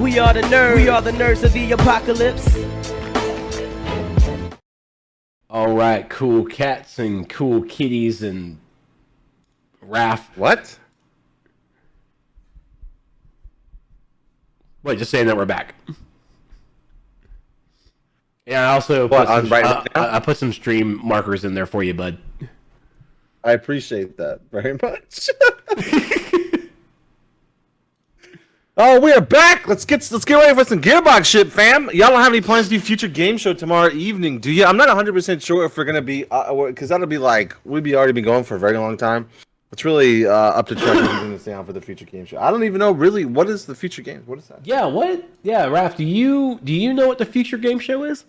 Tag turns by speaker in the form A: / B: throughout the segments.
A: We are the nerds. We are the nerds of the apocalypse.
B: All right, cool cats and cool kitties and Raph.
C: What?
B: Wait, just saying that we're back. Yeah, I also I put some stream markers in there for you, bud.
C: I appreciate that very much. Oh, we are back. Let's get ready for some Gearbox shit, fam. Y'all don't have any plans to do future game show tomorrow evening, do you? I'm not 100% sure if we're gonna be, because that'll be like already been going for a very long time. It's really up to Trent to stay on for the future game show. I don't even know really what is the future game. What is that?
B: Yeah, what? Yeah, Raph, do you know what the future game show is?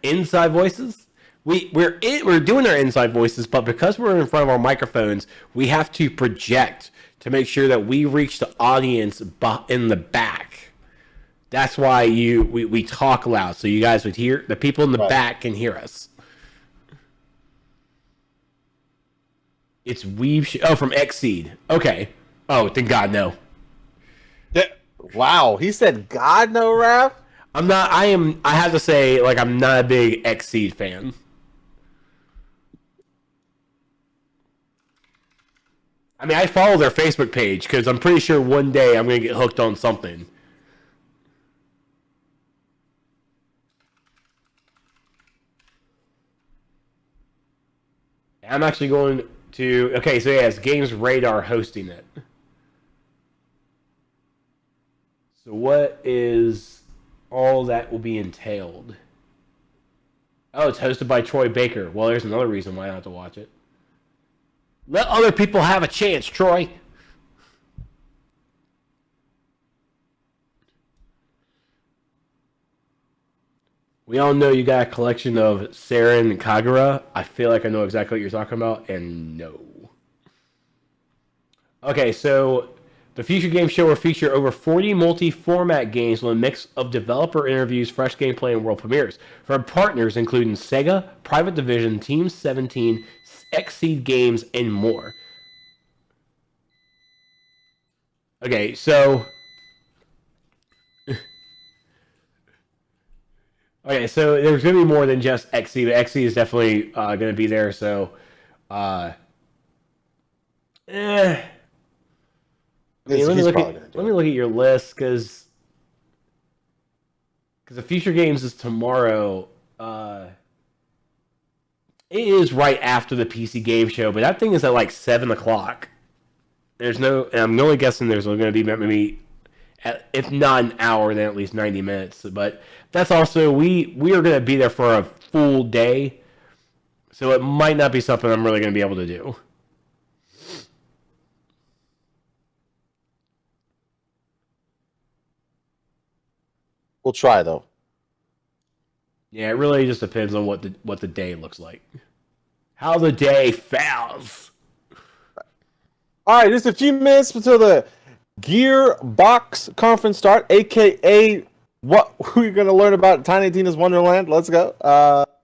B: Inside Voices. We're doing our inside voices, but because we're in front of our microphones, we have to project to make sure that we reach the audience in the back. That's why we talk loud, so you guys would hear, the people in the back can hear us. It's from Xseed. Okay. Oh, thank God, no.
C: Wow, he said God no, Raph?
B: I have to say, like, I'm not a big Xseed fan. I mean, I follow their Facebook page because I'm pretty sure one day I'm going to get hooked on something. I'm actually going to... Okay, so yeah, it's Games Radar hosting it. So what is all that will be entailed? Oh, it's hosted by Troy Baker. Well, there's another reason why I have to watch it. Let other people have a chance, Troy. We all know you got a collection of Saren and Kagura. I feel like I know exactly what you're talking about, and no. Okay, so the Future Game Show will feature over 40 multi-format games with a mix of developer interviews, fresh gameplay, and world premieres from partners including Sega, Private Division, Team 17, Xseed Games, and more. Okay, so... Okay, so there's going to be more than just Xseed, but Xseed is definitely going to be there, so... let me look at your list, because the Future Games is tomorrow. It is right after the PC Game Show, but that thing is at like 7 o'clock. There's no, and I'm only guessing there's going to be maybe, if not an hour, then at least 90 minutes. But that's also, we are going to be there for a full day, so it might not be something I'm really going to be able to do.
C: We'll try though.
B: Yeah, it really just depends on what the day looks like. How the day fails.
C: All right, just a few minutes until the Gearbox conference start, aka what we're going to learn about Tiny Tina's Wonderland. Let's go.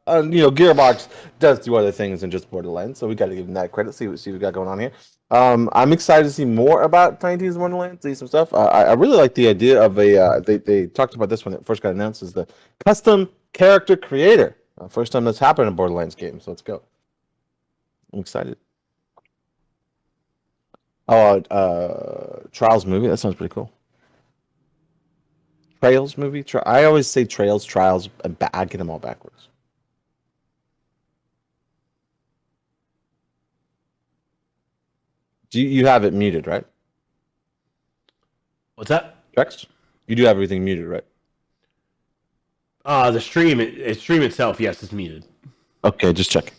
C: Gearbox does do other things than just Borderlands, so we got to give them that credit. See what we got going on here. I'm excited to see more about Tiny Tina's Wonderland. See some stuff. I really like the idea of they talked about this when it first got announced, is the custom character creator. First time that's happened in a Borderlands game, so let's go. I'm excited. Trials movie. That sounds pretty cool. Trails movie. I always say Trails, Trials, and I get them all backwards. You have it muted, right?
B: What's that?
C: Rex? You do have everything muted, right?
B: The stream itself, yes, is muted.
C: Okay, just checking.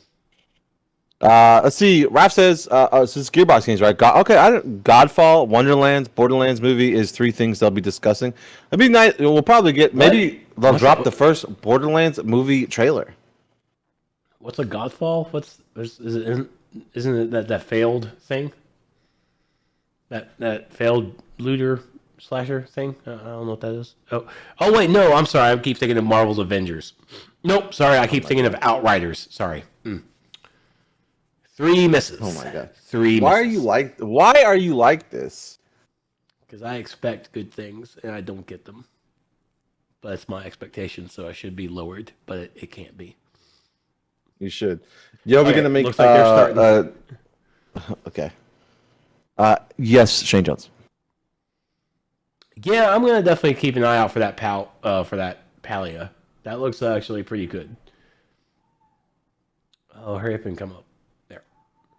C: Let's see. Raph says, this is Gearbox games, right? Godfall, Wonderlands, Borderlands movie is 3 things they'll be discussing. It'd be nice. We'll probably get, maybe they'll drop the first Borderlands movie trailer.
B: What's a Godfall? Isn't it that failed thing? That failed looter slasher thing? I don't know what that is. Oh wait, no, I'm sorry. I keep thinking of Marvel's Avengers. Nope, sorry. I keep thinking of Outriders. Sorry. 3 misses.
C: Oh my god.
B: 3 misses.
C: Why are you like this?
B: because I expect good things and I don't get them. But it's my expectation, so I should be lowered, but it can't be.
C: You should. We're gonna make.
B: Looks like they're starting.
C: Okay. Yes, Shane Jones.
B: Yeah, I'm gonna definitely keep an eye out for that Palia. That looks actually pretty good. Oh, hurry up and come up. There.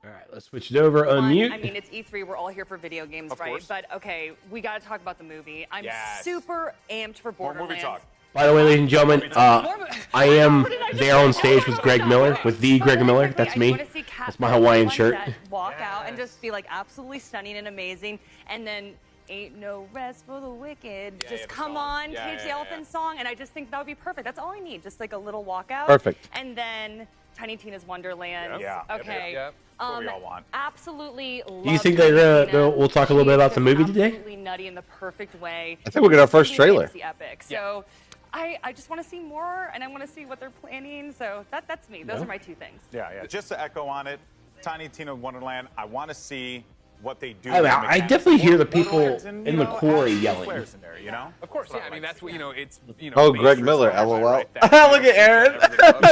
B: All right, let's switch it over. Unmute.
D: I mean, it's E3. We're all here for video games,
E: Of
D: right?
E: course.
D: But okay, we got to talk about the movie. I'm
E: Yes.
D: super amped for
E: More
D: Borderlands.
E: movie talk.
B: By the way, ladies and gentlemen, I am there on stage with Greg Miller, with the Greg Miller. That's me. That's my Hawaiian shirt.
D: Walk out and just be like absolutely stunning and amazing, and then ain't no rest for the wicked. Just
E: the
D: come
E: song.
D: on,
E: Yeah,
D: Cage the
E: yeah,
D: Elephant song, and I just think that would be perfect. That's all I need, just like a little walkout.
C: Perfect.
D: And then Tiny Tina's Wonderland.
E: Yeah.
D: Okay.
E: Yep. What we all want.
D: Absolutely.
B: Do you think we'll talk a little bit about the movie today?
D: Absolutely nutty in the perfect way.
C: I think we'll get our first trailer.
D: It's epic. So I just want to see more, and I want to see what they're planning. So that's me. Those are my two things.
E: Yeah. Just to echo on it, Tiny Tina Wonderland. I want to see what they do.
B: I definitely hear the people
E: Borderlands and,
B: in the quarry yelling.
E: flares in there, you know?
F: Of course, yeah. I mean, that's what it's.
C: Oh, Greg Miller, LOL. Look at Aaron.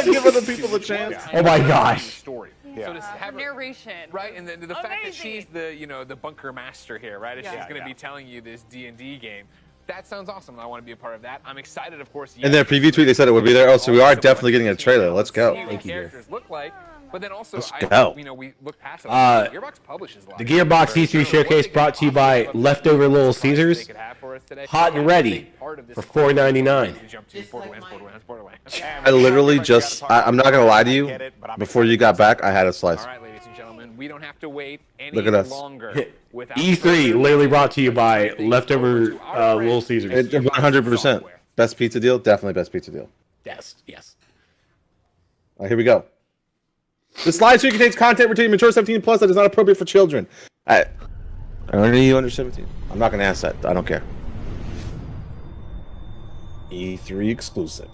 C: Give other people the chance.
B: Oh my gosh.
F: Story.
E: Yeah.
F: So to have her,
D: Narration.
F: right, and the fact that
D: Amazing.
F: she's the bunker master here, right? And
D: Yeah.
F: she's going to be telling you this D&D game. That sounds awesome. I want to be a part of that. I'm excited, of course.
C: In their preview tweet, they said it would be there. Oh, so we are definitely getting a trailer. Let's go.
F: See what
B: Thank you,
F: characters look like, but then also,
C: Let's go.
F: we look past it. Gearbox publishes a lot.
B: The Gearbox E3 Showcase brought to you by Leftover Little Caesars. Hot and ready for $4.99.
C: I literally just, I'm not going to lie to you. Before you got back, I had a slice.
F: All right, ladies and gentlemen, we don't have to wait any
C: Look at us.
F: longer. without
B: E3
F: further
B: literally
F: ado,
B: brought to you by
F: let's
B: Leftover
F: go to our
B: Little
F: friend,
B: Caesars.
C: 100%. Best pizza deal? Definitely best pizza deal.
B: Yes.
C: All right, here we go. The slide show contains content retaining mature 17 plus that is not appropriate for children. Are you under 17? I'm not going to ask that. I don't care. E3 exclusive.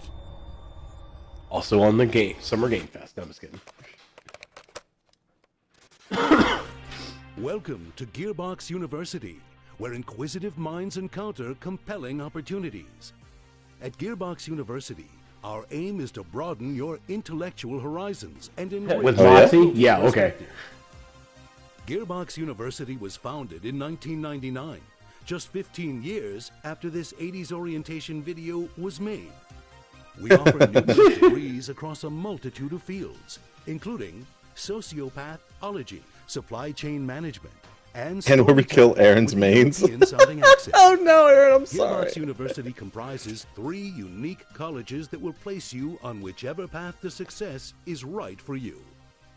B: Also on the Summer Game Fest. No, I'm just kidding.
G: Welcome to Gearbox University, where inquisitive minds encounter compelling opportunities. At Gearbox University, our aim is to broaden your intellectual horizons and enrich
B: With
G: your
B: Moxie? Yeah, okay.
G: perspective. Gearbox University was founded in 1999, just 15 years after this 80s orientation video was made. We offer numerous degrees across a multitude of fields, including sociopathology, supply chain management, and
C: where we kill Aaron's
G: with
C: mains.
G: European sounding accent.
C: Oh no, Aaron, I'm sorry.
G: Gearbox University comprises 3 unique colleges that will place you on whichever path to success is right for you.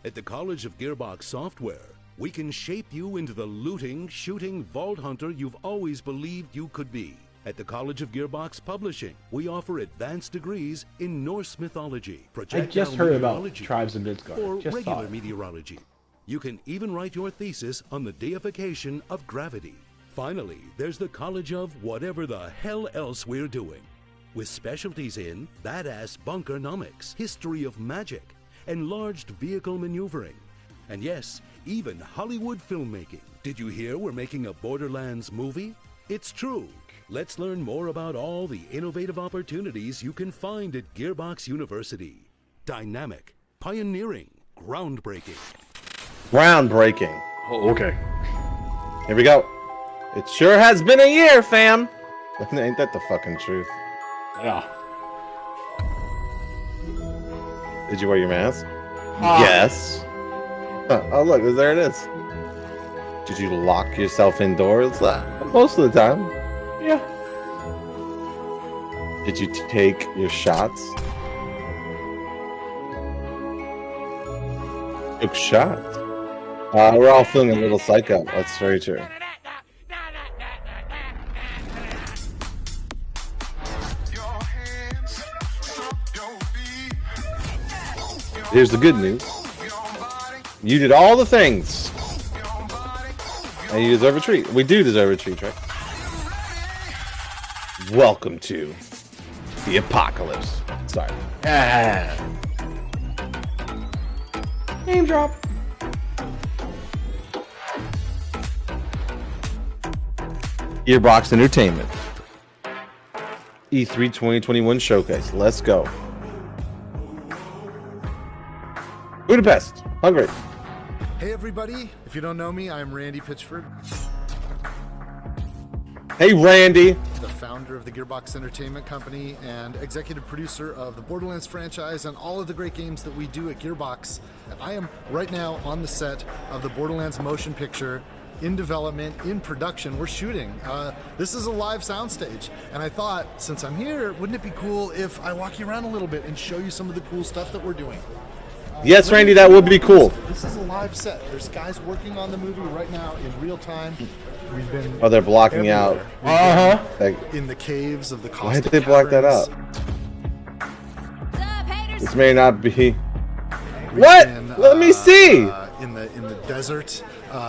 G: At the College of Gearbox Software, we can shape you into the looting, shooting vault hunter you've always believed you could be. At the College of Gearbox Publishing, we offer advanced degrees in Norse mythology,
B: I
G: projectile
B: just heard about
G: meteorology,
B: Tribes of
G: or
B: Midgard. Just saw
G: regular
B: it.
G: meteorology. You can even write your thesis on the deification of gravity. Finally, there's the College of whatever the hell else we're doing, with specialties in badass bunkernomics, history of magic, enlarged vehicle maneuvering, and yes, even Hollywood filmmaking. Did you hear we're making a Borderlands movie? It's true. Let's learn more about all the innovative opportunities you can find at Gearbox University. Dynamic, pioneering, groundbreaking.
C: Groundbreaking.
B: Oh, okay.
C: Here we go. It sure has been a year, fam. Ain't that the fucking truth?
B: Yeah.
C: Did you wear your mask? Yes. Oh, look, there it is. Did you lock yourself indoors? Most of the time.
B: Yeah.
C: Did you take your shots? Took shots. We're all feeling a little psycho. That's very true. Here's the good news. You did all the things. And you deserve a treat. We do deserve a treat, right? Welcome to the apocalypse. Sorry.
B: Name drop.
C: Gearbox Entertainment. E3 2021 Showcase. Let's go. Budapest, Hungary.
H: Hey everybody, if you don't know me, I'm Randy Pitchford,
C: Hey, Randy.
H: the founder of the Gearbox Entertainment Company and executive producer of the Borderlands franchise and all of the great games that we do at Gearbox. And I am right now on the set of the Borderlands motion picture, in development, in production. We're shooting. This is a live soundstage, and I thought, since I'm here, wouldn't it be cool if I walk you around a little bit and show you some of the cool stuff that we're doing?
C: Yes, Randy, that would be cool.
H: This is a live set. There's guys working on the movie right now in real time. We've been
C: Oh, they're blocking out.
H: everywhere.
C: Like,
H: In the caves of the
C: why did
H: caustic
C: they block that
H: caverns.
C: out? This may not be.
H: We've
C: What?
H: been,
C: Let me see.
H: In the desert,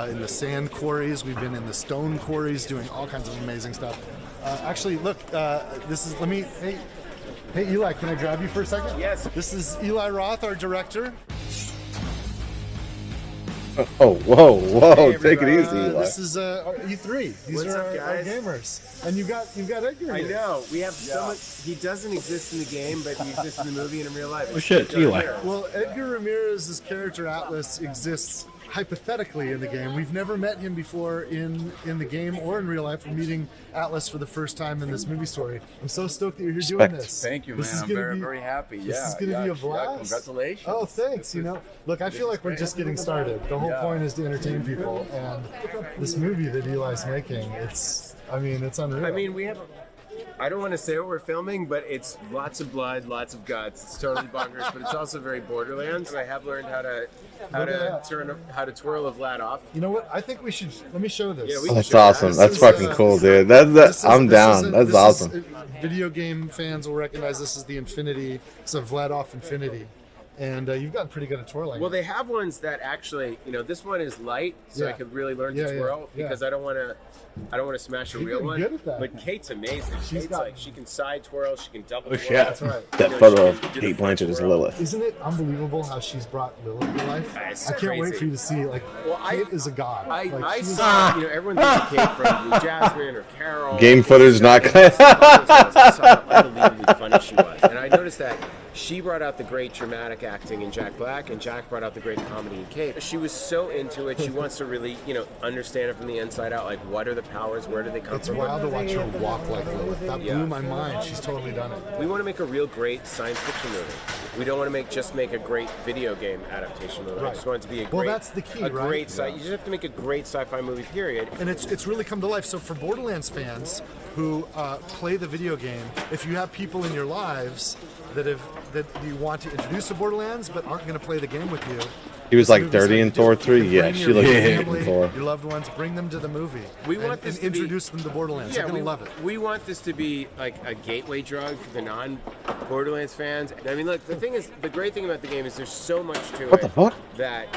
H: in the sand quarries. We've been in the stone quarries, doing all kinds of amazing stuff. Actually, look, this is. Let me. Hey, Eli, can I grab you for a second?
F: Yes.
H: This is Eli Roth, our director.
C: Oh, whoa. Take it easy, Eli.
H: This is our E3. These
F: What's
H: are
F: up,
H: our
F: guys?
H: gamers. And you've got Edgar
F: I
H: here.
F: know. We have so much. He doesn't exist in the game, but he exists in the movie and in real life.
B: Oh shit, Eli.
H: Well, Edgar Ramirez's character Atlas exists hypothetically in the game. We've never met him before in the game or in real life. We're meeting Atlas for the first time in this movie story. I'm so stoked that you're here doing
C: Respect.
H: this.
I: Thank you, man.
H: This is
I: I'm
H: gonna
I: very,
H: be-
I: very happy.
H: This
I: Yeah,
H: is going to be a blast.
I: congratulations.
H: Oh, thanks. Look, I feel like we're just getting started. The whole point is to entertain people, and this movie that Eli's making, it's unreal.
F: I mean, we have. I don't want to say what we're filming, but it's lots of blood, lots of guts. It's totally bonkers, but it's also very Borderlands. And I have learned how to twirl a Vlad off.
H: You know what? I think we should. Let me show this.
F: Yeah, we
C: Oh,
F: can
C: that's
F: show that.
C: awesome.
H: This
C: That's
H: is,
C: fucking cool, dude. I'm down. That's awesome.
H: Video game fans will recognize this as the Infinity. It's a Vladoff Infinity, and you've gotten pretty good at twirling.
F: Well, they have ones that actually, this one is light, so I
H: Yeah.
F: could really learn
H: Yeah,
F: to
H: yeah,
F: twirl
H: yeah.
F: because I don't want to smash a
H: She's
F: real
H: getting
F: one.
H: good at that.
F: But Kate's amazing. Kate's
H: got-
F: like she can side twirl, she can double.
B: Oh,
F: twirl.
B: shit.
H: That's right.
C: That
F: she
C: photo
F: can
C: of
F: do the
C: Kate
F: front
C: Blanchett as
F: twirl.
C: Lilith.
H: Isn't it unbelievable how she's brought Lilith to life?
F: It's
H: I can't wait
F: crazy.
H: for you to see. Like,
F: Well,
H: Kate is a god.
F: I
H: she's-
F: saw, everyone thinks Kate from Blue Jasmine or Carol.
C: Game footage not
F: I saw how unbelievably funny she was. And I noticed that she brought out the great dramatic acting in Jack Black, and Jack brought out the great comedy in Kate. She was so into it. She wants to really, understand it from the inside out. Like, what are the powers? Where do they come
H: It's
F: from?
H: wild to watch her walk like Lilith. That
F: Yeah.
H: blew my mind. She's totally done it.
F: We want to make a real great science fiction movie. We don't want to just make a great video game adaptation movie. I
H: Right.
F: just want it to be a
H: Well,
F: great,
H: that's the key,
F: a
H: right?
F: great You just have to make a great sci-fi movie. Period.
H: And it's really come to life. So for Borderlands fans who play the video game, if you have people in your lives that you want to introduce to Borderlands but aren't going to play the game with you,
C: He was
H: this
C: like
H: movie's
C: 30 in
H: how you
C: Thor
H: do it.
C: 3.
H: You
C: Yeah,
H: bring
C: she
H: your
C: looked
H: family,
C: in Thor.
H: your loved ones, bring them to the movie.
F: We want this
H: and
F: to be-
H: introduce them to Borderlands. They're going to love it.
F: We want this to be like a gateway drug for the non-Borderlands fans. I mean, look, the thing is, the great thing about the game is there's so much to
C: What
F: it
C: the fuck?
F: that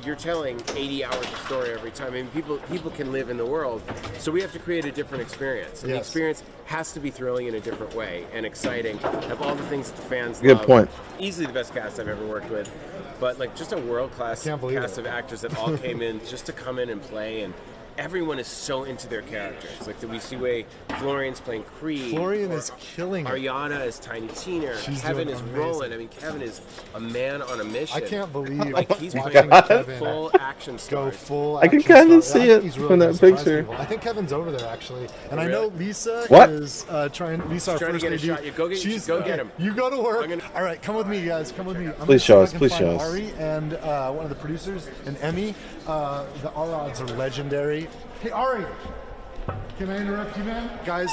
F: you're telling 80 hours of story every time. I mean, people can live in the world, so we have to create a different experience. And the
H: Yes.
F: experience has to be thrilling in a different way and exciting. Have all the things that the fans
C: Good
F: love.
C: point.
F: Easily the best cast I've ever worked with, but like just a world-class
H: Can't believe
F: cast
H: it.
F: of actors that all came in just to come in and play, and everyone is so into their characters. Like we see way Florian's playing Creed.
H: Florian
F: or
H: is killing it.
F: Ariana is Tiny Tina.
H: She's
F: Kevin
H: doing
F: is
H: amazing.
F: rolling. I mean, Kevin is a man on a mission.
H: I can't believe
F: Like he's
H: watching
F: playing
H: Kevin
F: full action
H: go
F: stars.
H: full.
C: I can
H: action
C: kinda
H: star.
C: see
H: I think
C: it
H: he's really
C: from that
H: gonna surprise
C: picture.
H: people. I think Kevin's over there actually, and I
F: Really?
H: know Lisa
C: What?
H: is trying. Lisa, our
F: Trying to
H: first
F: get a
H: AD.
F: shot. You go get him.
H: You go to work.
F: I'm gonna-
H: All right, come with me, guys. Come with me. I'm
C: Please
H: gonna
C: show
H: see if
C: us,
H: I can
C: please
H: find
C: show us.
H: Ari and one of the producers and Emmy. The Arods are legendary. Hey Ari. Can I interrupt you, man? Guys,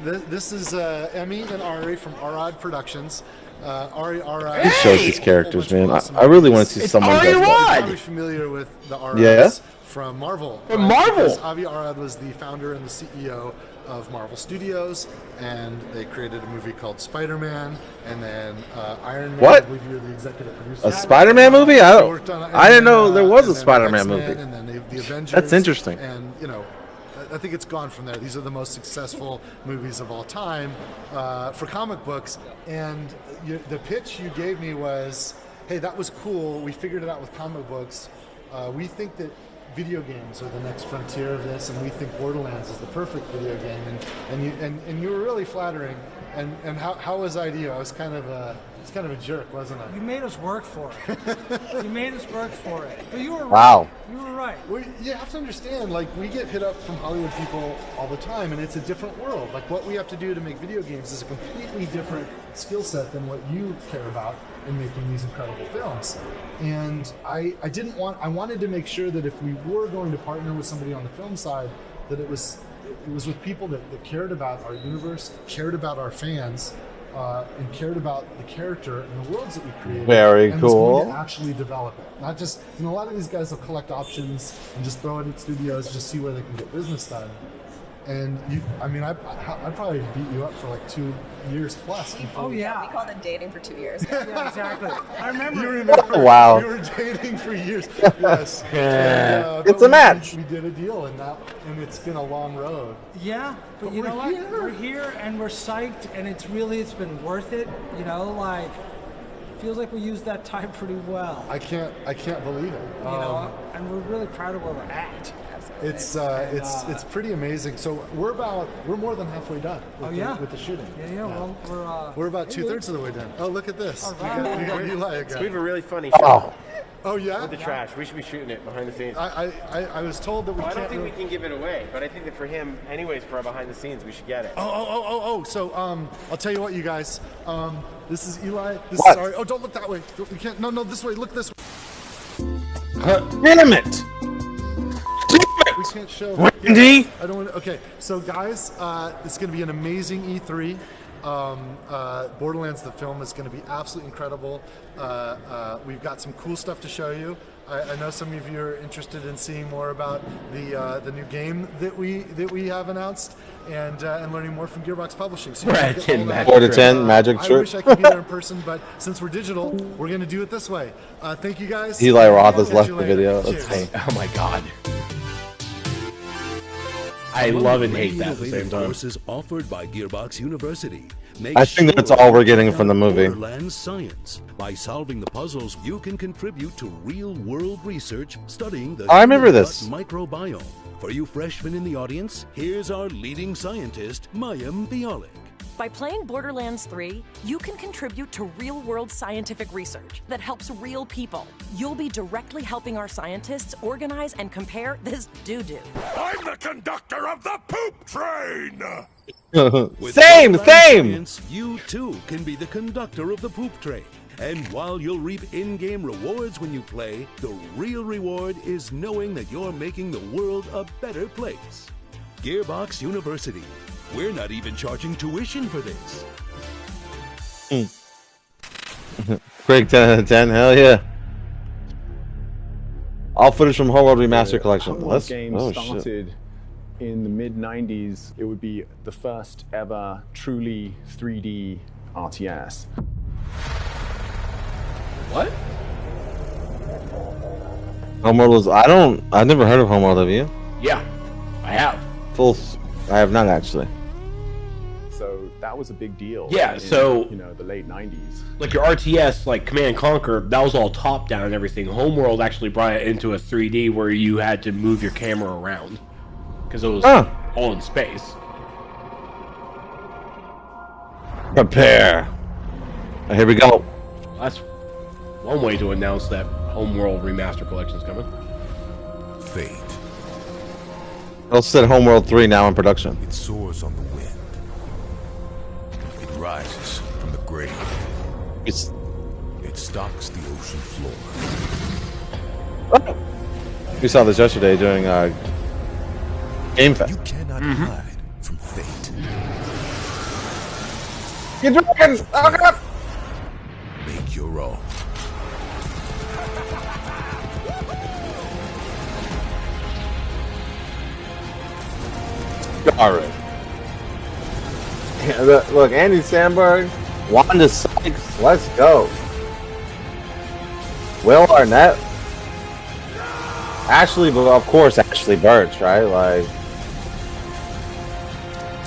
H: this is Emmy and Ari from Arad Productions. Ari Arad.
C: He shows these characters, man. I really want to see someone
B: Ari
C: does that.
B: Arad!
H: You're probably familiar with the Arads
C: Yeah?
H: from Marvel.
B: From Marvel?
H: Because Avi Arad was the founder and the CEO of Marvel Studios, and they created a movie called Spider-Man, and then Iron Man.
C: What?
H: I believe you're the executive producer.
C: A Spider-Man movie?
H: They worked on it,
C: I didn't know
H: and
C: there
H: then,
C: was a
H: and then
C: Spider-Man
H: X-Men,
C: movie.
H: And then the Avengers.
C: That's interesting.
H: And I think it's gone from there. These are the most successful movies of all time for comic books. And the pitch you gave me was, hey, that was cool. We figured it out with comic books. We think that video games are the next frontier of this, and we think Borderlands is the perfect video game. And you were really flattering. And how was I to you? I was kind of a jerk, wasn't I?
I: You made us work for it. You made us work for it. But you were right.
C: Wow.
I: You were right.
H: Well, you have to understand, like, we get hit up from Hollywood people all the time, and it's a different world. Like, what we have to do to make video games is a completely different skill set than what you care about in making these incredible films. And I wanted to make sure that if we were going to partner with somebody on the film side, that it was with people that cared about our universe, cared about our fans, and cared about the character and the worlds that we created.
C: Very
H: and was going
C: cool.
H: to actually develop it. Not just, a lot of these guys will collect options and just throw it at studios, just see where they can get business done. And I probably beat you up for like 2 years plus.
I: Oh, yeah.
J: We called it dating for 2 years.
I: Yeah, exactly. I remember.
H: You remember?
C: Wow.
H: We were dating for years. Yes.
C: It's a match.
H: We did a deal, and it's been a long road.
I: Yeah, but you know what? We're here and we're psyched, and it's been worth it. You know, like, feels like we used that time pretty well.
H: I can't believe it.
I: You know, and we're really proud of where we're at.
H: It's pretty amazing. So we're more than halfway done with the shooting.
I: Yeah. Well,
H: we're about 2/3 of the way done. Oh, look at this.
I: All right.
H: We got Eli again.
F: We have a really funny shot
H: Oh yeah.
F: with the trash. We should be shooting it behind the scenes.
H: I was told that we
F: I
H: can't.
F: don't think we can give it away, but I think that for him, anyways, for our behind the scenes, we should get it.
H: Oh. So I'll tell you what, you guys. This is Eli.
C: What?
H: Sorry. Oh, don't look that way. We can't. No, this way. Look this way.
C: Damn it!
H: We can't show.
C: Wendy?
H: I don't want to. Okay, so guys, it's going to be an amazing E3. Borderlands the film is going to be absolutely incredible. We've got some cool stuff to show you. I know some of you are interested in seeing more about the new game that we have announced and learning more from Gearbox Publishing. So
B: Right, 10 magic
C: 4 to 10 magic
H: I
C: trick.
H: wish I could be there in person, but since we're digital, we're going to do it this way. Thank you guys.
C: Eli Roth has
H: Catch
C: left
H: you
C: the
H: later.
C: video.
H: Cheers.
C: That's funny.
B: Oh my god. I love and hate that at the same time.
G: Courses offered by Gearbox University. Make
C: I think that's
G: sure
C: all we're
G: you
C: getting
G: check
C: from the
G: out
C: movie.
G: Borderlands Science. By solving the puzzles, you can contribute to real-world research studying the
C: I remember
G: human
C: this.
G: gut microbiome. For you freshmen in the audience, here's our leading scientist, Mayim Bialik.
K: By playing Borderlands 3, you can contribute to real-world scientific research that helps real people. You'll be directly helping our scientists organize and compare this doo-doo.
G: I'm the conductor of the poop train! With
C: Same.
G: Borderlands Science, you too can be the conductor of the poop train. And while you'll reap in-game rewards when you play, the real reward is knowing that you're making the world a better place. Gearbox University. We're not even charging tuition for this.
C: Great 10 out of 10. Hell yeah. All footage from Homeworld Remaster Collection.
L: Homeworld game
C: shit.
L: started in the mid-90s. It would be the first ever truly 3D RTS.
B: What?
C: Homeworld was. I've never heard of Homeworld, have you?
B: Yeah, I have.
C: I have not actually.
L: So that was a big deal.
B: Yeah,
L: in,
B: so
L: the late 90s.
B: like your RTS, like Command and Conquer, that was all top down and everything. Homeworld actually brought it into a 3D where you had to move your camera around because it was all in space.
C: Prepare. Here we go.
B: That's one way to announce that Homeworld Remaster Collection is coming.
G: Fate.
C: It'll said Homeworld 3 now in production.
G: It soars on the wind. It rises from the grave. It stalks the ocean floor.
C: We saw this yesterday during Game Fest.
G: You cannot hide from fate.
C: Get dragon! Oh god!
G: Make your own.
C: Alright. Look, Andy Samberg, Wanda Sykes, let's go. Will Arnett, Ashley, of course, Ashley Birch, right? Like,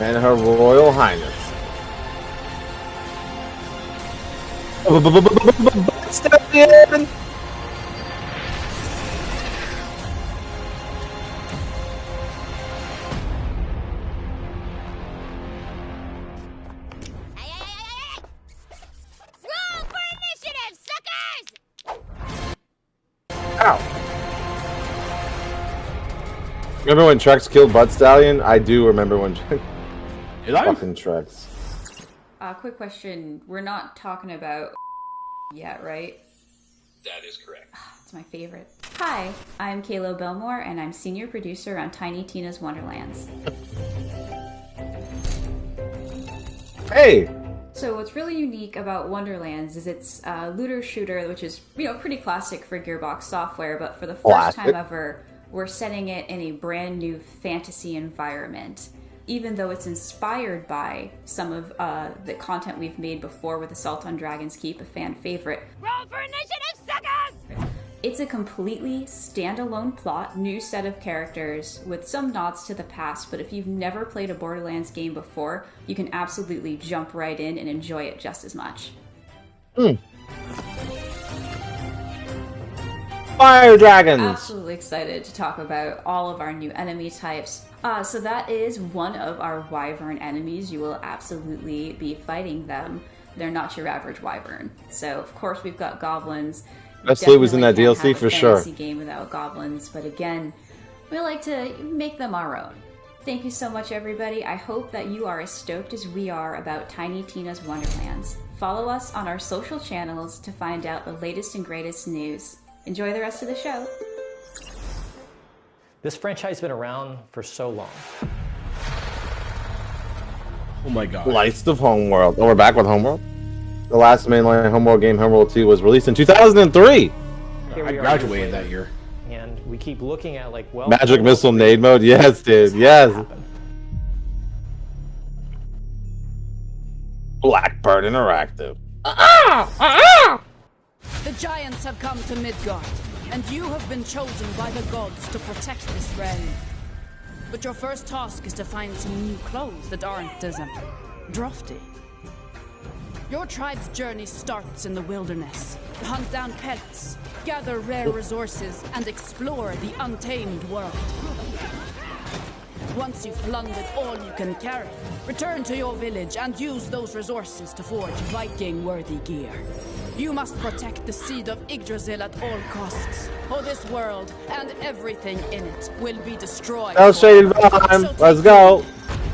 C: and Her Royal Highness. Step in. Ow! Remember when Trex killed Bud Stallion? I do remember when fucking Trex.
J: Quick question. We're not talking about yet, right?
M: That is correct.
J: It's my favorite. Hi, I'm Kayla Belmore, and I'm senior producer on Tiny Tina's Wonderlands.
C: Hey!
J: So what's really unique about Wonderlands is it's a looter shooter, which is, you know, pretty classic for Gearbox software, but for the first time ever, we're setting it in a brand new fantasy environment. Even though it's inspired by some of the content we've made before with Assault on Dragon's Keep, a fan favorite.
D: Roll for initiative, suckers!
J: It's a completely standalone plot, new set of characters with some nods to the past, but if you've never played a Borderlands game before, you can absolutely jump right in and enjoy it just as much.
C: Fire dragons!
J: Absolutely excited to talk about all of our new enemy types. So that is one of our wyvern enemies. You will absolutely be fighting them. They're not your average wyvern. So of course we've got goblins.
C: Wesley was in that DLC for sure.
J: Fantasy game without goblins, but again, we like to make them our own. Thank you so much, everybody. I hope that you are as stoked as we are about Tiny Tina's Wonderlands. Follow us on our social channels to find out the latest and greatest news. Enjoy the rest of the show.
N: This franchise has been around for so long.
B: Oh my god.
C: Lights of Homeworld. Oh, we're back with Homeworld? The last mainline Homeworld game, Homeworld 2, was released in 2003!
B: I graduated that year.
N: And we keep looking at, like, well...
C: Magic Missile Nade Mode? Yes, dude. Yes! Blackbird Interactive.
O: The giants have come to Midgard, and you have been chosen by the gods to protect this realm. But your first task is to find some new clothes that aren't as drafty. Your tribe's journey starts in the wilderness. Hunt down pets, gather rare resources, and explore the untamed world. Once you've plundered all you can carry, return to your village and use those resources to forge Viking-worthy gear. You must protect the seed of Yggdrasil at all costs, or this world and everything in it will be destroyed.
C: L-shaded Valheim, let's go!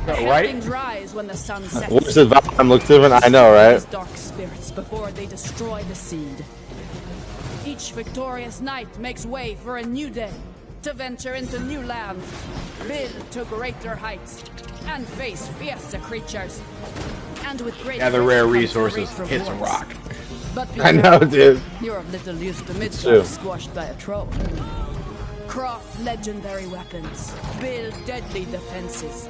O: Right? Rise when the sun sets.
C: What's this Valheim looks different? I know, right?
O: These dark spirits before they destroy the seed. Each victorious knight makes way for a new day, to venture into new lands, build to greater heights, and face fiercer creatures. And with great
B: gather rare resources, hits a rock.
O: But
C: I know, dude.
O: You're of little use to Midgard squashed by a troll. Craft legendary weapons, build deadly defenses,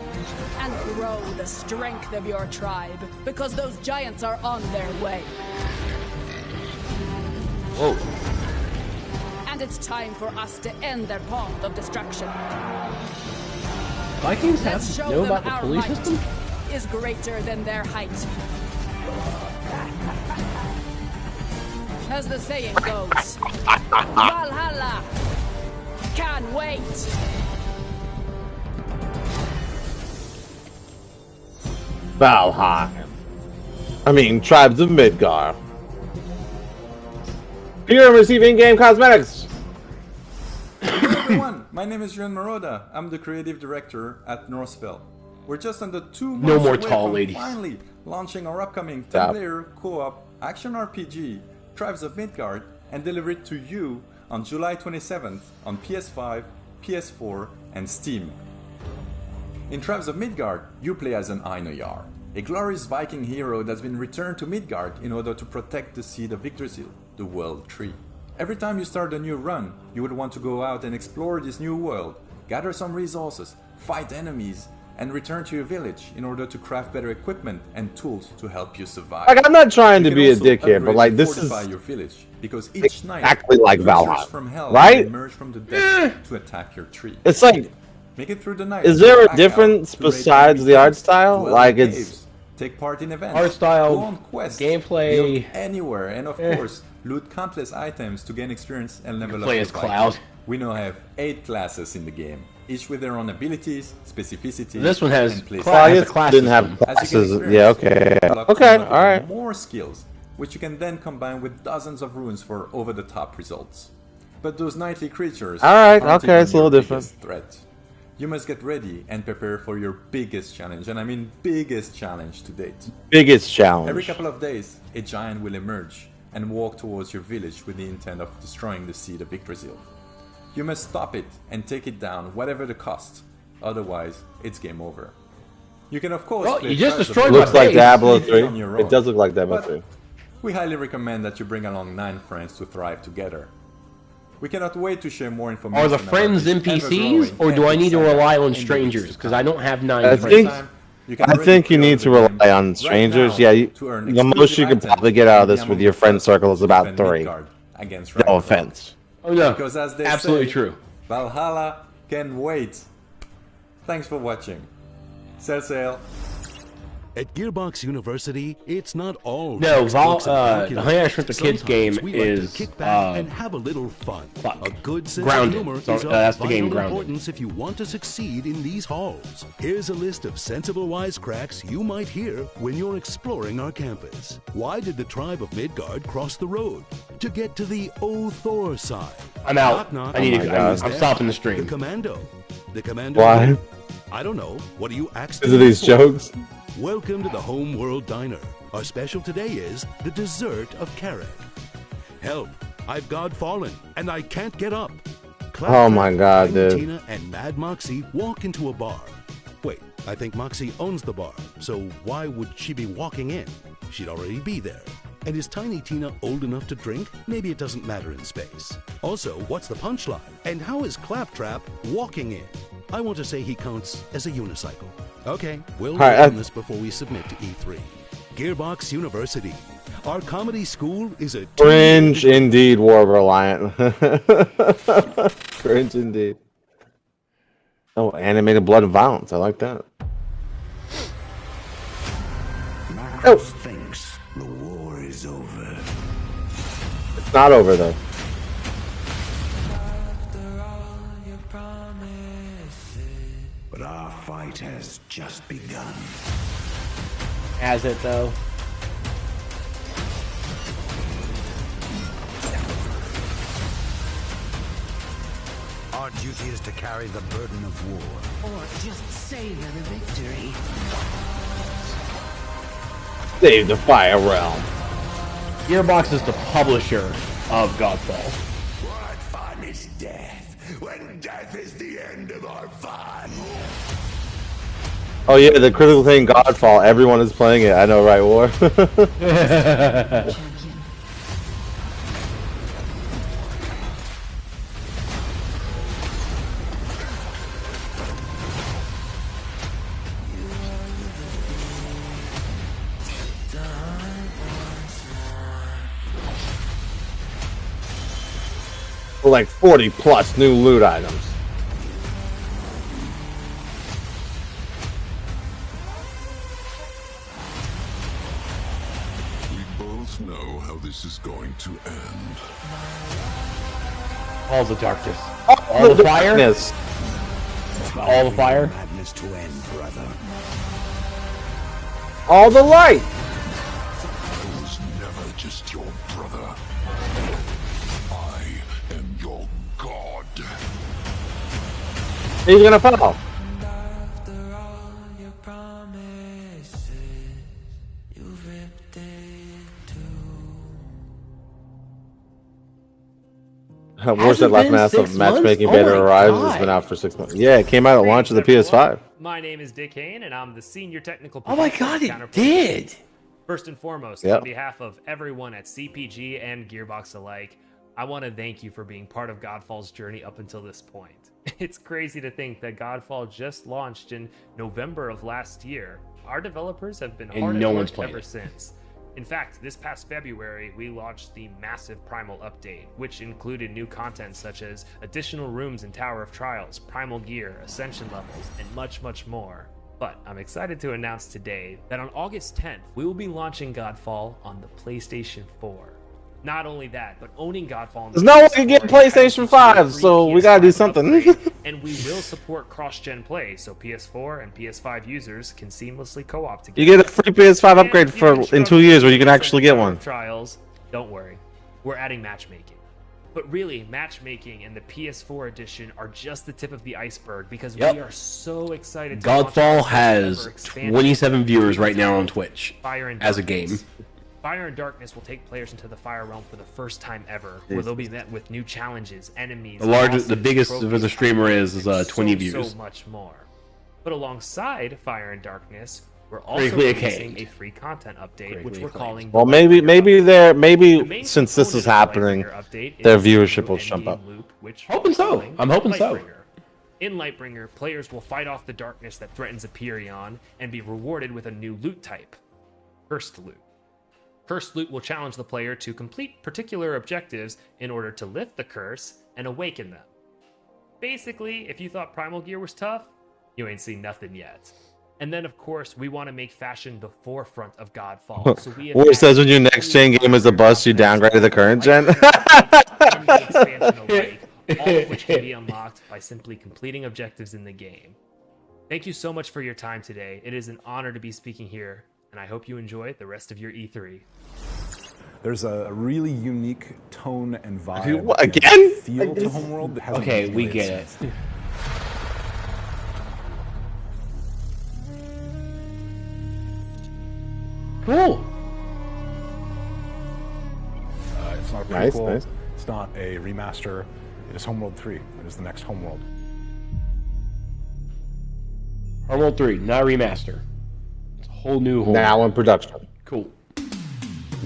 O: and grow the strength of your tribe, because those giants are on their way.
B: Whoa.
O: And it's time for us to end their path of destruction.
B: Vikings have
O: Let's
B: to
O: show
B: know
O: them
B: about the
O: our
B: police
O: might
B: system?
O: is greater than their height. As the saying goes, Valhalla can't wait.
C: Valheim. I mean, Tribes of Midgard. Here and receive in-game cosmetics.
P: Hello everyone, my name is Juan Maroda. I'm the creative director at Northville. We're just under 2 months
B: No more
P: away
B: tall
P: from
B: ladies.
P: finally launching our upcoming 10-player co-op action RPG, Tribes of Midgard, and deliver it to you on July 27th on PS5, PS4, and Steam. In Tribes of Midgard, you play as an Einarjar, a glorious Viking hero that's been returned to Midgard in order to protect the seed of Yggdrasil, the World Tree. Every time you start a new run, you would want to go out and explore this new world, gather some resources, fight enemies, and return to your village in order to craft better equipment and tools to help you survive.
C: Like, I'm not trying to
P: You
C: be
P: can
C: a
P: also
C: dickhead, but
P: upgrade
C: like
P: and
C: this is
P: fortify your village, because each night
C: exactly like
P: creatures
C: Valheim,
P: from hell
C: right?
P: emerge from the depths to attack your tree.
C: It's like,
P: Make it through the night.
C: is there
P: back
C: a difference
P: out to raid
C: besides
P: enemy
C: the art
P: camps,
C: style?
P: dwell
C: Like,
P: in
C: it's
P: caves, take part in events,
B: Art style,
P: go on quests,
B: gameplay,
P: build anywhere, and of course, loot countless items to gain experience and level up
B: play
P: your
B: as
P: Viking.
B: Cloud.
P: We now have 8 classes in the game, each with their own abilities, specificities,
B: This one has
P: and play
B: class-
P: styles.
C: didn't have classes. Yeah, okay. Okay, alright.
P: More skills, which you can then combine with dozens of runes for over-the-top results. But those nightly creatures
C: Alright,
P: aren't
C: okay,
P: even
C: it's a little
P: your
C: different.
P: biggest threat. You must get ready and prepare for your biggest challenge, and I mean biggest challenge to date.
C: Biggest challenge.
P: Every couple of days, a giant will emerge and walk towards your village with the intent of destroying the seed of Yggdrasil. You must stop it and take it down, whatever the cost. Otherwise, it's game over. You can of course.
B: Well,
P: play
B: you just
P: Tribes of
B: destroyed
P: Midgard
C: Looks like Diablo
P: on
C: 3.
P: your
C: It
P: own.
C: does look like Diablo
P: But
C: 3.
P: we highly recommend that you bring along 9 friends to thrive together. We cannot wait to share more information.
B: Are the
P: about
B: friends
P: this
B: NPCs,
P: ever-growing
B: or do I need to
P: epic saga
B: rely on
P: in the
B: strangers?
P: weeks to
B: Because
P: come.
B: I don't have 9
C: I
B: friends.
C: think you need to rely on strangers. Yeah, the most you can probably get out of this with your friend circle is about 3. No offense.
B: Oh no,
P: Because as they
B: absolutely
P: say,
B: true.
P: Valhalla can wait. Thanks for watching. Sail.
G: At Gearbox University, it's not all
B: No,
G: textbooks and
B: the
G: calculus.
B: Honey I Shrunk the Kids
G: Sometimes
B: game
G: we like to
B: is
G: kick back and have a little fun. A good sense
B: Grounded.
G: of humor
B: So,
G: is of
B: that's the game,
G: vital
B: Grounded.
G: importance if you want to succeed in these halls. Here's a list of sensible wisecracks you might hear when you're exploring our campus. Why did the tribe of Midgard cross the road? To get to the Thor side.
B: I'm out.
G: Knock, knock.
B: I need to.
C: Oh my God.
B: I'm stopping the stream.
G: The commando. The commando.
C: Why?
G: I don't know. What do you ask?
C: Because of these jokes?
G: Welcome to the Home World Diner. Our special today is the dessert of Carrick. Help! I've God fallen, and I can't get up.
C: Oh my God,
G: Tiny
C: dude.
G: Tina and Mad Moxie walk into a bar. Wait, I think Moxie owns the bar, so why would she be walking in? She'd already be there. And is Tiny Tina old enough to drink? Maybe it doesn't matter in space. Also, what's the punchline? And how is Claptrap walking in? I want to say he counts as a unicycle. Okay, we'll
C: All right,
G: work on this before we submit to E3. Gearbox University. Our comedy school is a
C: Cringe indeed, War Reliant. Cringe indeed. Oh, animated blood and violence. I like that.
Q: Marcos thinks the war is over.
C: It's not over though.
Q: But our fight has just begun.
B: Has it though?
Q: Our duty is to carry the burden of war. Or just savor the victory.
C: Save the Fire Realm.
B: Gearbox is the publisher of Godfall.
Q: What fun is death, when death is the end of our fun?
C: Oh yeah, the critical thing Godfall. Everyone is playing it. I know, right, War? Like 40 plus new loot items.
R: We both know how this is going to end.
B: All the darkness. All the fire.
C: darkness.
B: All the fire.
Q: Madness to end, brother.
C: All the light.
R: I was never just your brother. I am your god.
C: He's gonna fall. Wars that last massive matchmaking beta arrives has been out for 6 months. Yeah, it came out at launch of the PS5.
S: My name is Dick Hayne, and I'm the senior technical.
B: Oh my God, it did!
S: First and foremost,
C: Yep.
S: on behalf of everyone at CPG and Gearbox alike, I want to thank you for being part of Godfall's journey up until this point. It's crazy to think that Godfall just launched in November of last year. Our developers have been
B: And
S: hard
B: no
S: at
B: one's
S: work
B: played
S: ever
B: it.
S: since. In fact, this past February, we launched the massive Primal update, which included new content such as additional rooms in Tower of Trials, Primal gear, Ascension levels, and much, much more. But I'm excited to announce today that on August 10th, we will be launching Godfall on the PlayStation 4. Not only that, but owning Godfall on the
C: There's no one
S: PS4
C: can get
S: entitles
C: PlayStation
S: you to
C: 5,
S: a free
C: so we gotta do
S: PS5
C: something.
S: upgrade, and we will support cross-gen play, so PS4 and PS5 users can seamlessly co-op together.
C: You get a free PS5 upgrade for in 2 years where you can actually get one.
S: Trials, don't worry, we're adding matchmaking. But really, matchmaking and the PS4 edition are just the tip of the iceberg because
B: Yep.
S: we are so excited to launch
B: Godfall
S: our
B: has
S: first ever expansion
B: 27 viewers right now on
S: titled
B: Twitch
S: Fire and
B: as a
S: Darkness.
B: game.
S: Fire and Darkness will take players into the Fire Realm for the first time ever, where they'll be met with new challenges, enemies,
B: The largest, the
S: bosses,
B: biggest
S: trophies,
B: of the streamer is
S: and
B: 20 views.
S: So much more. But alongside Fire and Darkness, we're also
B: Critically
S: releasing
B: acclaimed.
S: a free content update, which
B: Critically
S: we're
B: acclaimed.
S: calling.
C: Well,
S: the
C: maybe
S: Lightbringer
C: maybe
S: main
C: since this is
S: component of the
C: happening,
S: Lightbringer update
C: their
S: is the
C: viewership
S: new
C: will jump
S: endgame
C: up.
S: loop, which
B: Hoping
S: we're
B: so.
S: calling
B: I'm hoping so.
S: Lightbringer. In Lightbringer, players will fight off the darkness that threatens Aperion and be rewarded with a new loot type, Cursed Loot. Cursed Loot will challenge the player to complete particular objectives in order to lift the curse and awaken them. Basically, if you thought Primal Gear was tough, you ain't seen nothing yet. And then, of course, we want to make fashion the forefront of Godfall. So we have
C: Where it says when your next gen game is a bust, you downgraded the current gen.
S: expansion alike, all of which can be unlocked by simply completing objectives in the game. Thank you so much for your time today. It is an honor to be speaking here, and I hope you enjoy the rest of your E3.
L: There's a really unique tone and vibe.
C: Again?
L: And feel to Homeworld that hasn't
B: Okay,
L: been
B: we
L: made
B: get it.
L: since.
B: Cool.
L: It's not a
C: Nice,
L: prequel.
C: nice.
L: It's not a remaster. It is Homeworld 3. It is the next Homeworld.
B: Homeworld 3, not a remaster. It's a whole new Homeworld.
C: Now in production.
B: Cool.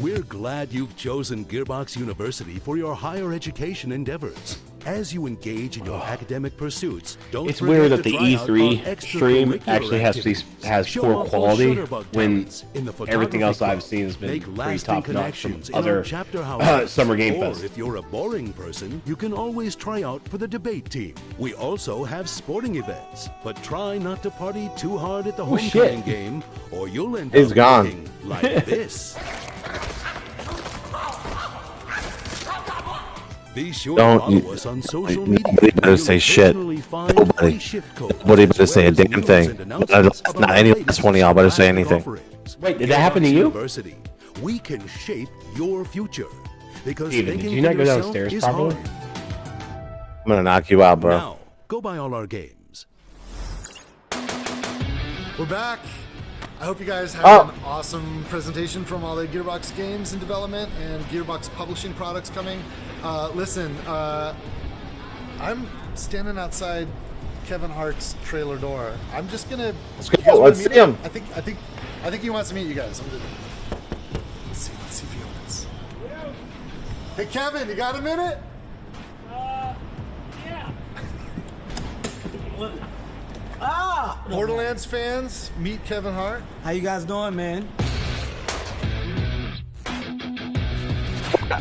G: We're glad you've chosen Gearbox University for your higher education endeavors. As you engage in your academic pursuits, don't
B: It's
G: forget
B: weird
G: to
B: that the
G: try out
B: E3
G: our
B: stream
G: extracurricular
B: actually has
G: activities. Show
B: poor
G: off those
B: quality
G: Shutterbug
B: when
G: talents in the
B: everything else
G: photography
B: I've seen has been
G: Make
B: pretty
G: lasting
B: top notch from
G: connections in our
B: other
G: chapter houses.
B: Summer Game
G: Or
B: Fest.
G: if you're a boring person, you can always try out for the debate team. We also have sporting events, but try not to party too hard at the
B: Oh,
G: homecoming
B: shit.
G: game, or you'll end
C: He's
G: up
C: gone.
G: looking like this. Be sure
C: Don't
G: to follow us on social media.
C: Nobody better
G: You'll
C: say shit.
G: occasionally find
C: Nobody.
G: free shift codes,
C: Nobody better
G: as
C: say a
G: well as
C: damn
G: news
C: thing.
G: and announcements
C: Not
G: about
C: any
G: our
C: last one of y'all better say
G: latest
C: anything.
G: offerings.
B: Wait, did that happen to
G: Gearbox
B: you?
G: University. We can shape your future. Because
B: Steven, did
G: thinking
B: you
G: for
B: not go
G: yourself
B: downstairs
G: is
B: properly?
G: hard.
C: I'm gonna knock you out, bro.
G: Now, go buy all our games.
H: We're back. I hope you guys had an awesome presentation from all the Gearbox games in development and Gearbox publishing products coming. Listen, I'm standing outside Kevin Hart's trailer door. I'm just gonna.
C: Let's
H: you
C: go.
H: guys wanna
C: Let's
H: meet
C: see him.
H: I think he wants to meet you guys. Let's see if he opens. Hey Kevin, you got a minute? Borderlands fans, meet Kevin Hart.
T: How you guys doing, man?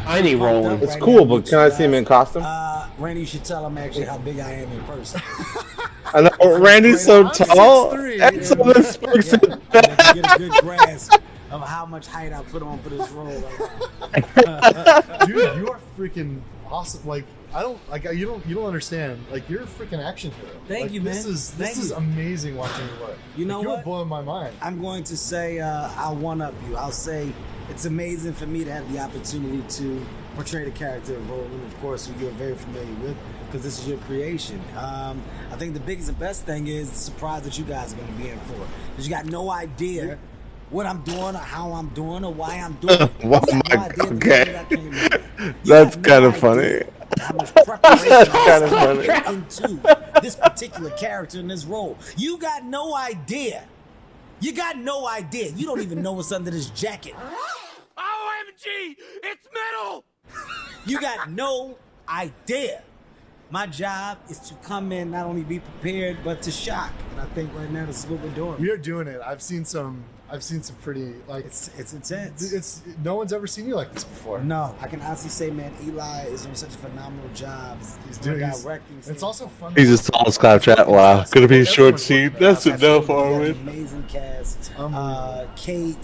B: I need rolling.
C: It's cool, but can I see him in costume?
T: Randy, you should tell him actually how big I am in person.
C: I know Randy's so tall.
H: 6'3",
C: And so this person.
T: To get a good grasp of how much height I put on for this role right now.
H: Dude, you are freaking awesome. Like you don't understand. Like you're a freaking action hero.
T: Thank you, man.
H: This
T: Thank
H: is
T: you.
H: amazing watching you work.
T: You know
H: Like, you're
T: what?
H: blowing my mind.
T: I'm going to say I'll one-up you. I'll say it's amazing for me to have the opportunity to portray the character of Roland, of course, who you're very familiar with, because this is your creation. I think the biggest and best thing is the surprise that you guys are going to be in for. Because you got no idea what I'm doing or how I'm doing or why I'm doing it.
C: Wow,
T: You got no idea the
C: okay.
T: way I came in.
C: That's kind of funny.
T: How much preparation
C: That's kind of
T: I
C: funny.
T: put into this particular character in this role. You got no idea. You got no idea. You don't even know what's under this jacket.
A: OMG! It's metal!
T: You got no idea. My job is to come in, not only be prepared, but to shock. And I think right now this is what we're doing.
H: We are doing it. I've seen some pretty like
T: it's intense.
H: It's no one's ever seen you like this before.
T: No, I can honestly say, man, Eli is doing such a phenomenal job. He's
H: Dude,
T: doing
H: he's-
T: directing.
H: it's also fun.
C: He's just tall clap chat. Wow, gonna be a short scene. That's enough, Armin.
T: Amazing cast. Kate,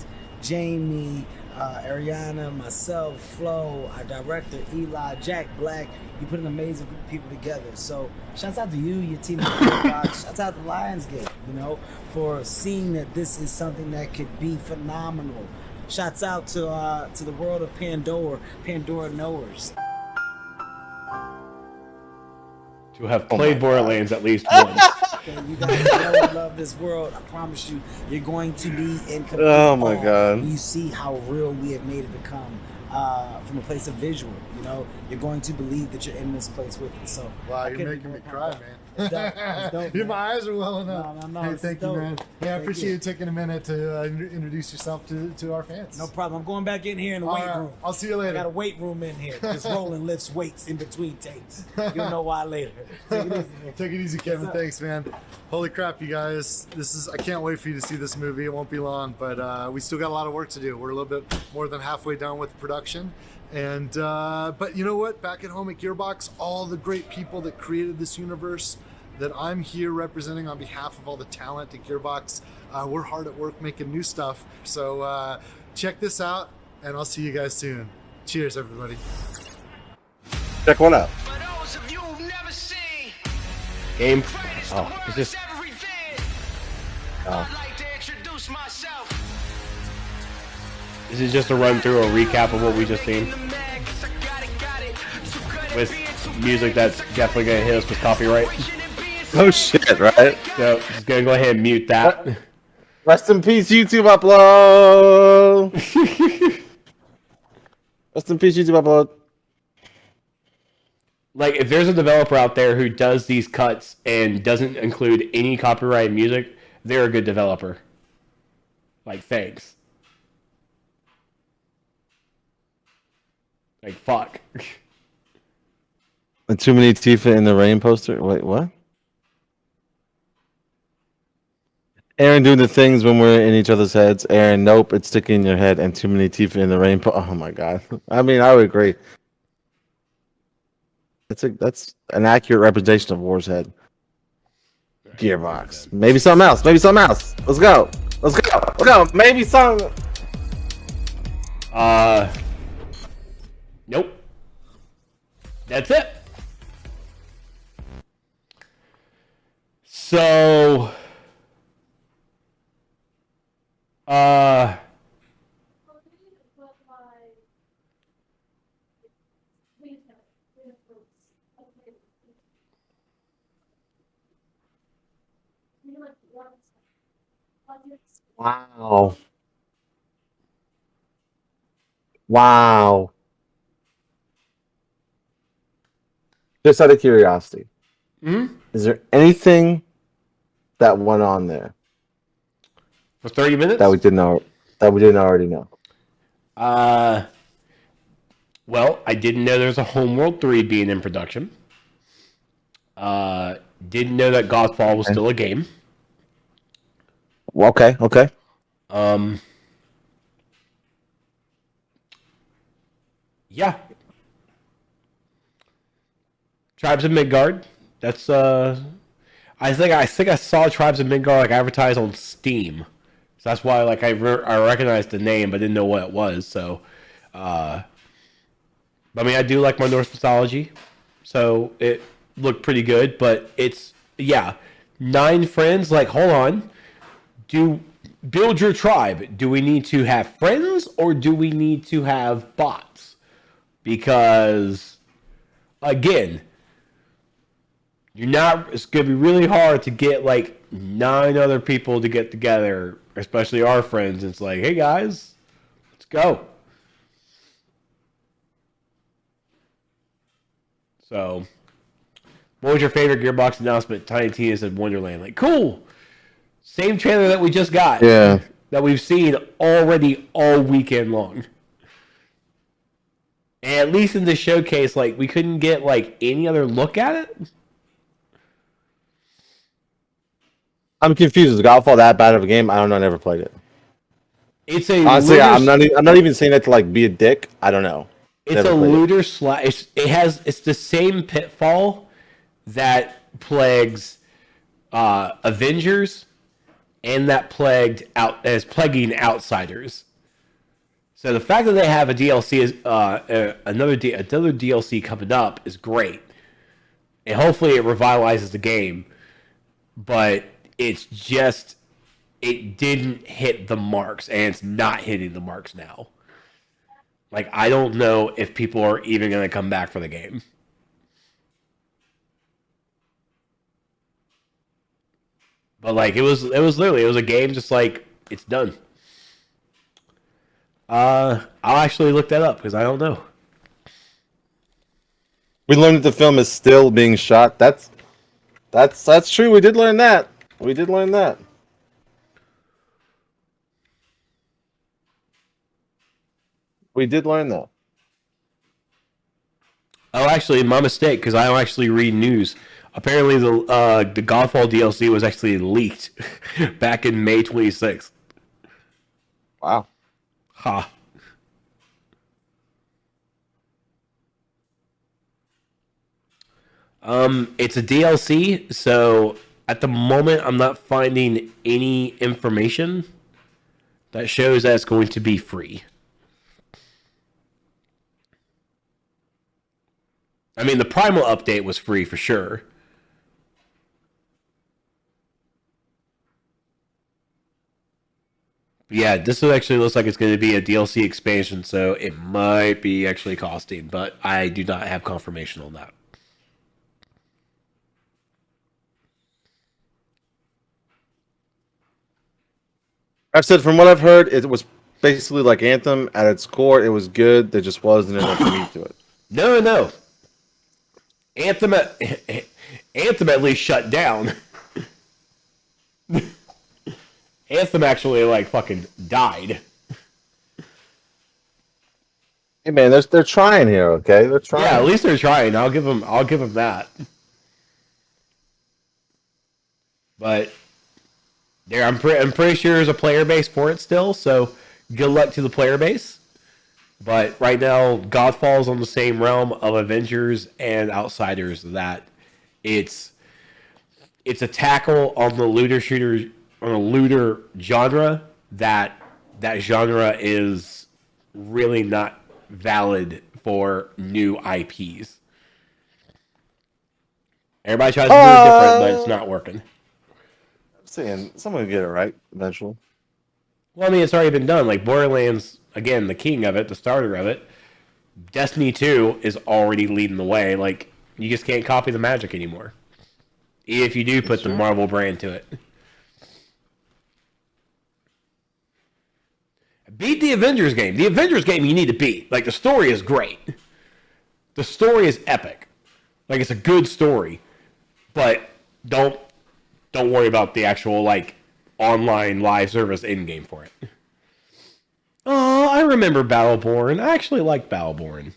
T: Jamie, Ariana, myself, Flo, our director, Eli, Jack Black. You put an amazing group of people together. So shouts out to you, your team at Gearbox. Shouts out to Lionsgate, for seeing that this is something that could be phenomenal. Shouts out to the world of Pandora knowers.
B: To have played Borderlands at least once.
T: You guys know and love this world. I promise you, you're going to be in complete
C: Oh my
T: awe
C: God.
T: when you see how real we have made it become from a place of visual. You know, you're going to believe that you're in this place with us. So,
H: Wow,
T: I
H: you're
T: couldn't
H: making
T: be
H: me
T: more
H: cry,
T: pumped
H: man.
T: It's dope. It's dope,
H: My
T: man.
H: eyes are welling up.
T: No,
H: Hey,
T: it's
H: thank you,
T: dope.
H: man. Hey, I
T: Thank
H: appreciate
T: you.
H: you taking a minute to introduce yourself to our fans.
T: No problem. I'm going back in here in the
H: All
T: weight
H: right.
T: room.
H: I'll see you later.
T: I got a weight room in here. Just rolling lifts weights in between takes. You'll know why later. Take it easy, man.
H: Take it easy, Kevin. Thanks, man. Holy crap, you guys! I can't wait for you to see this movie. It won't be long, but we still got a lot of work to do. We're a little bit more than halfway done with production, and but you know what? Back at home at Gearbox, all the great people that created this universe that I'm here representing on behalf of all the talent at Gearbox, we're hard at work making new stuff. So check this out, and I'll see you guys soon. Cheers, everybody.
C: Check one out.
B: Game. Oh, it's just. This is just a run through, a recap of what we just seen. With music that's definitely gonna hit us with copyright.
C: Oh shit! Right.
B: So just gonna go ahead and mute that.
C: Rest in peace, YouTube upload. Rest in peace, YouTube upload.
B: Like, if there's a developer out there who does these cuts and doesn't include any copyrighted music, they're a good developer. Like, thanks. Like, fuck.
C: And too many Tifa in the rain poster. Wait, what? Aaron doing the things when we're in each other's heads. Aaron, nope, it's sticking in your head. And too many Tifa in the rain. Oh my god. I mean, I would agree. That's an accurate representation of War's head. Gearbox. Maybe something else. Maybe something else. Let's go. Let's go. Let's go. Maybe something.
B: Nope. That's it. So,
C: Wow. Wow. Just out of curiosity, is there anything that went on there
B: for 30 minutes
C: that we didn't already know?
B: Well, I didn't know there's a Homeworld 3 being in production. Didn't know that Godfall was still a game.
C: Okay.
B: Yeah. Tribes of Midgard. That's I think I saw Tribes of Midgard like advertised on Steam. So that's why like I recognized the name but didn't know what it was. So I mean I do like my Norse mythology. So it looked pretty good, but it's 9 friends, like hold on. Build your tribe. Do we need to have friends or do we need to have bots? Because again, it's going to be really hard to get like 9 other people to get together, especially our friends. It's like, hey guys, let's go. So, what was your favorite Gearbox announcement? Tiny Tina said Wonderland. Like, cool. Same trailer that we just got.
C: Yeah.
B: That we've seen already all weekend long. And at least in the showcase, like, we couldn't get like any other look at it.
C: I'm confused. Is Godfall that bad of a game? I don't know. I never played it.
B: It's a
C: honestly, I'm not even saying that to like be a dick. I don't know.
B: It's never a looter slash. It's the same pitfall that plagues Avengers, and that is plaguing Outsiders. So the fact that they have a DLC is another DLC coming up is great, and hopefully it revitalizes the game. But it's just it didn't hit the marks, and it's not hitting the marks now. Like I don't know if people are even going to come back for the game. But like it was literally a game just like it's done. I'll actually look that up because I don't know.
C: We learned that the film is still being shot. That's true. We did learn that. We did learn that. We did learn that.
B: Oh, actually, my mistake because I don't actually read news. Apparently, the Godfall DLC was actually leaked back in May 26th.
C: Wow.
B: Ha. It's a DLC, so at the moment I'm not finding any information that shows that it's going to be free. I mean, the Primal update was free for sure. Yeah, this actually looks like it's going to be a DLC expansion, so it might be actually costing, but I do not have confirmation on that.
C: I've said from what I've heard, it was basically like Anthem at its core. It was good. There just wasn't enough meat to it.
B: No. Anthem at least shut down. Anthem actually like fucking died.
C: Hey man, they're trying here. Okay, they're trying.
B: Yeah, at least they're trying. I'll give them that. But there, I'm pretty sure there's a player base for it still. So good luck to the player base. But right now, Godfall's on the same realm of Avengers and Outsiders. That it's a tackle on the looter shooter on a looter genre that genre is really not valid for new IPs. Everybody tries to do it different, but it's not working.
C: I'm saying someone will get it right eventually.
B: Well, I mean, it's already been done. Like Borderlands, again, the king of it, the starter of it. Destiny 2 is already leading the way. Like, you just can't copy the magic anymore. If you do put the Marvel brand to it. Beat the Avengers game. The Avengers game you need to beat. Like, the story is great. The story is epic. Like, it's a good story. But don't worry about the actual, like, online live service in-game for it. Oh, I remember Battleborn. I actually like Battleborn.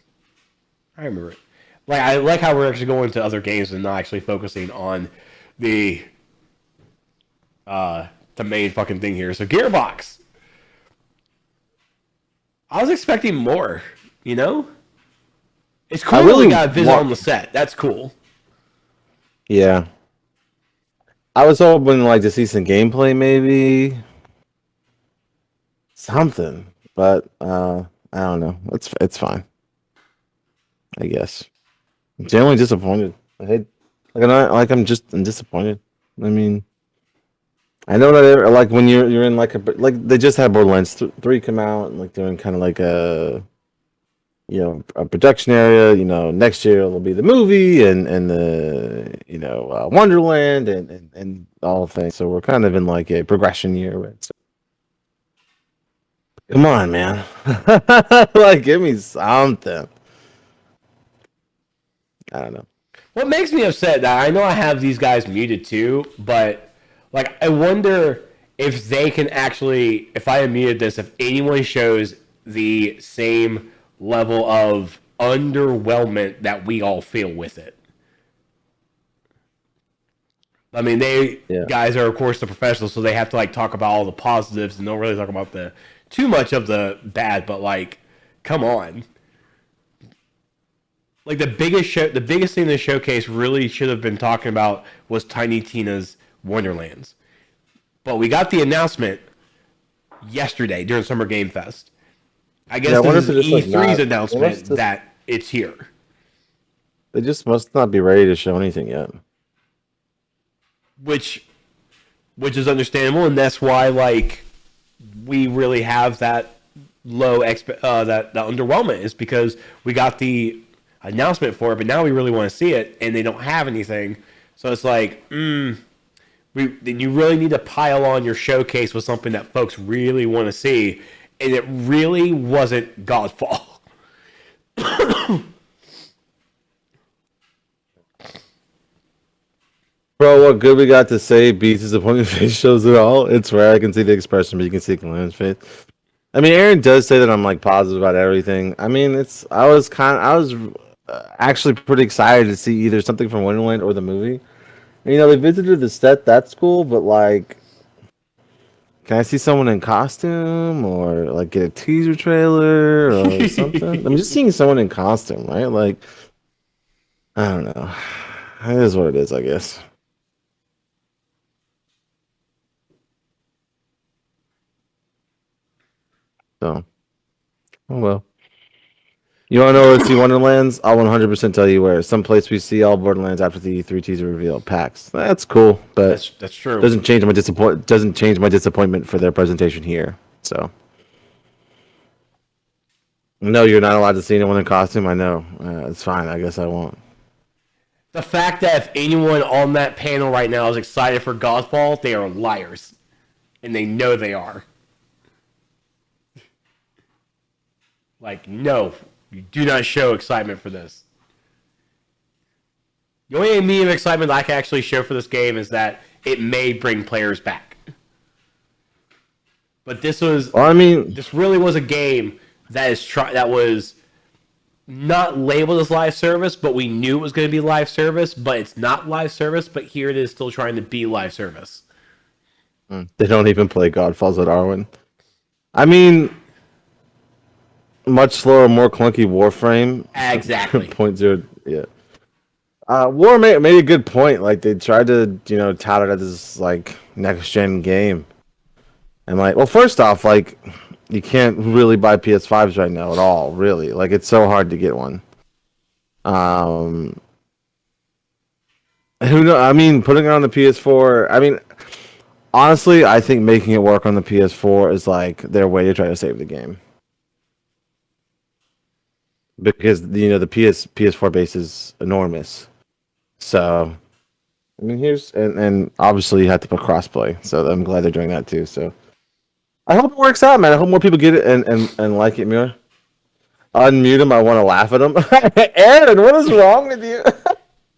B: I remember it. Like, I like how we're actually going to other games and not actually focusing on the main fucking thing here. So, Gearbox. I was expecting more, you know? It's cool we got Viz on the set. That's cool.
C: Yeah. I was hoping like to see some gameplay, maybe something, but I don't know. It's fine, I guess. I'm generally disappointed. I'm disappointed. I mean, I know that like when you're in like they just had Borderlands 3 come out and like they're in kind of like a production area. Next year it'll be the movie and the Wonderland and all things. So we're kind of in like a progression year. Right? So, come on, man, like give me something. I don't know.
B: What makes me upset that I know I have these guys muted too, but like I wonder if they can actually, if I unmuted this, if anyone shows the same level of underwhelmment that we all feel with it. I mean, guys are of course the professionals, so they have to like talk about all the positives and don't really talk about too much of the bad. But like, come on. Like the biggest thing in the showcase really should have been talking about was Tiny Tina's Wonderlands. But we got the announcement yesterday during Summer Game Fest. I guess this is E3's announcement that it's here.
C: They just must not be ready to show anything yet.
B: Which is understandable, and that's why like we really have that low that underwhelmment is because we got the announcement for it, but now we really want to see it, and they don't have anything. So it's like, You really need to pile on your showcase with something that folks really want to see, and it really wasn't Godfall.
C: Bro, what good we got to say beats disappointing face shows it all. It's rare I can see the expression, but you can see Kalan's face. I mean, Aaron does say that I'm like positive about everything. I mean, I was actually pretty excited to see either something from Wonderland or the movie. You know, they visited the set. That's cool, but like, can I see someone in costume or like get a teaser trailer or something? I'm just seeing someone in costume, right? Like, I don't know. It is what it is, I guess. So, oh well. You want to know where to see Wonderlands? I'll 100% tell you where. Someplace we see all Borderlands after the E3 teaser reveal. PAX. That's cool, but
B: that's true.
C: Doesn't change my disappointment for their presentation here. So, no, you're not allowed to see anyone in costume. I know. It's fine. I guess I won't.
B: The fact that if anyone on that panel right now is excited for Godfall, they are liars, and they know they are. Like, no, you do not show excitement for this. The only immediate excitement I can actually show for this game is that it may bring players back. But this was,
C: well, I mean,
B: this really was a game that was not labeled as live service, but we knew it was going to be live service, but it's not live service, but here it is still trying to be live service.
C: They don't even play Godfalls at Arwen. I mean, much slower, more clunky Warframe.
B: Exactly.
C: 0.0, yeah. War made a good point. Like, they tried to, tout it as this, like, next-gen game. And, like, well, first off, like, you can't really buy PS5s right now at all, really. Like, it's so hard to get one. Who knows? I mean, putting it on the PS4, I mean, honestly, I think making it work on the PS4 is, like, their way to try to save the game. Because, the PS4 base is enormous. So, I mean, and obviously you have to put crossplay, so I'm glad they're doing that too. So, I hope it works out, man. I hope more people get it and like it more. Unmute him. I want to laugh at him. Aaron, what is wrong with you?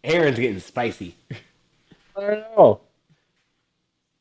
B: Aaron's getting spicy.
C: I don't know.